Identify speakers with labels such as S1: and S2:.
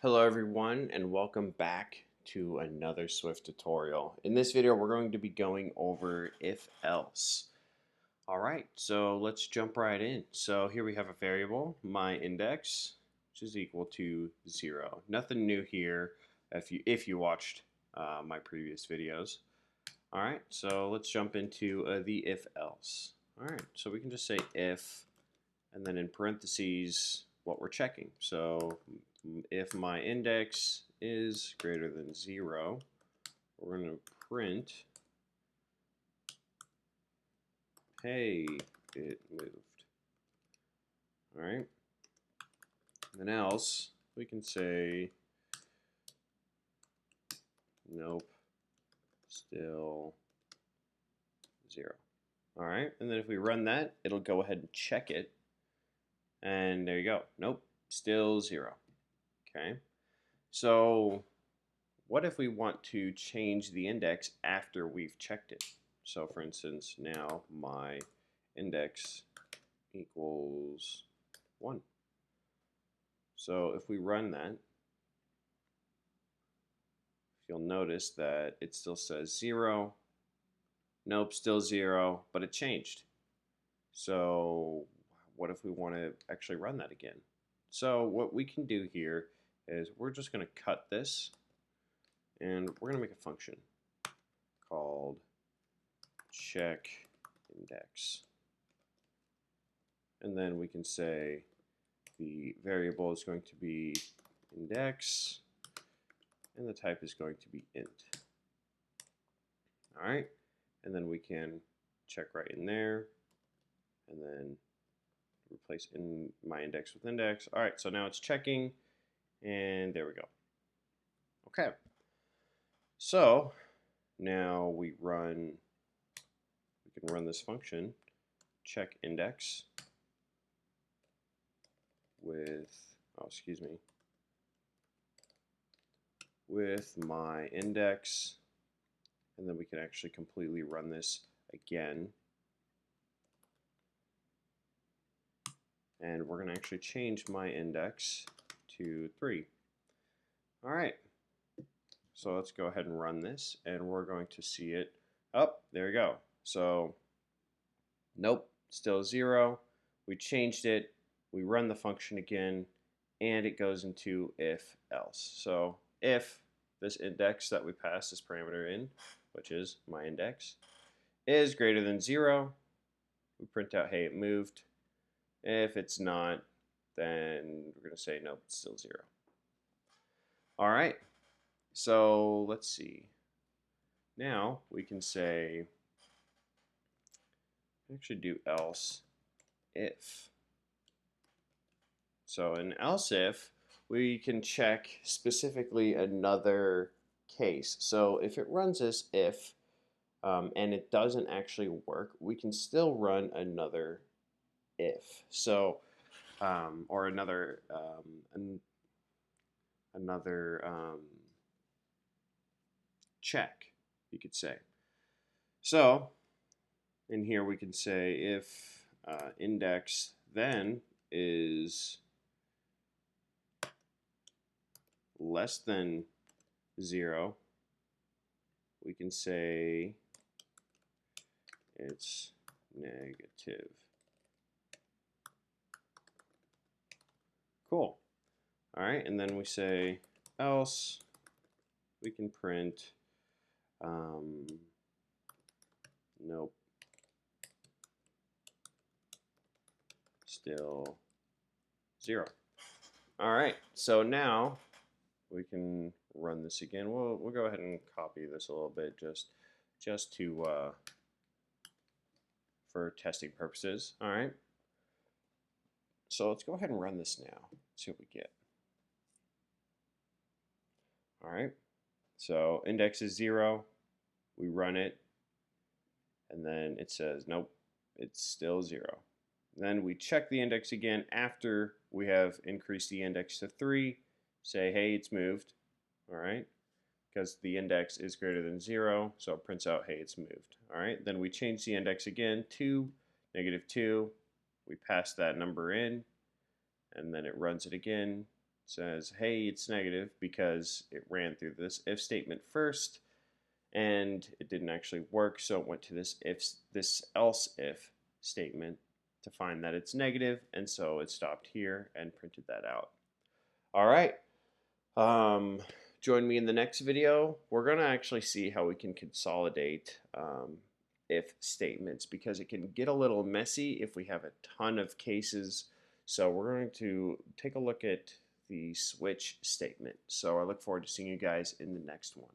S1: Hello everyone and welcome back to another Swift tutorial. In this video we're going to be going over if else. Alright, so let's jump right in. So here we have a variable, my index, which is equal to 0. Nothing new here if you watched my previous videos. Alright, so let's jump into the if else. Alright, so we can just say if and then in parentheses what we're checking. So if my index is greater than 0, we're going to print, hey, it moved. All right. And then else, we can say, nope, still 0. All right. And then if we run that, it'll go ahead and check it. And there you go. Nope, still 0. Okay. So what if we want to change the index after we've checked it? So for instance, now my index equals 1. So if we run that, you'll notice that it still says 0. Nope, still 0, but it changed. So what if we want to actually run that again? So what we can do here is we're just going to cut this and we're going to make a function called check index. And then we can say the variable is going to be index and the type is going to be int. All right, and then we can check right in there and then replace in my index with index. All right, so now it's checking and there we go. Okay, so now we can run this function check index with my index, and then we can actually completely run this again. And we're going to actually change my index to 3. All right, so let's go ahead and run this, and we're going to see it. Oh, there we go. So nope, still 0. We changed it. We run the function again, and it goes into if else. So if this index that we pass this parameter in, which is my index, is greater than 0, we print out, hey, it moved. If it's not, then we're going to say, nope, it's still 0. All right, so let's see. Now we can say, actually do else if. So in else if, we can check specifically another case. So if it runs this if and it doesn't actually work, we can still run another if. So or another check, you could say. So in here we can say if index then is less than 0, we can say it's negative. Cool. All right, and then we say else, we can print nope, still 0. All right, so now we can run this again. We'll go ahead and copy this a little bit just to for testing purposes. All right. So let's go ahead and run this now. See what we get. All right. So index is 0. We run it, and then it says nope, it's still 0. Then we check the index again after we have increased the index to 3. Say, hey, it's moved. All right, because the index is greater than 0, so it prints out, hey, it's moved. All right, then we change the index again to -2. We pass that number in, and then it runs it again, says, hey, it's negative because it ran through this if statement first and it didn't actually work, so it went to this else if statement to find that it's negative, and so it stopped here and printed that out. All right. Join me in the next video. We're going to actually see how we can consolidate if statements, because it can get a little messy if we have a ton of cases. So we're going to take a look at the switch statement. So I look forward to seeing you guys in the next one.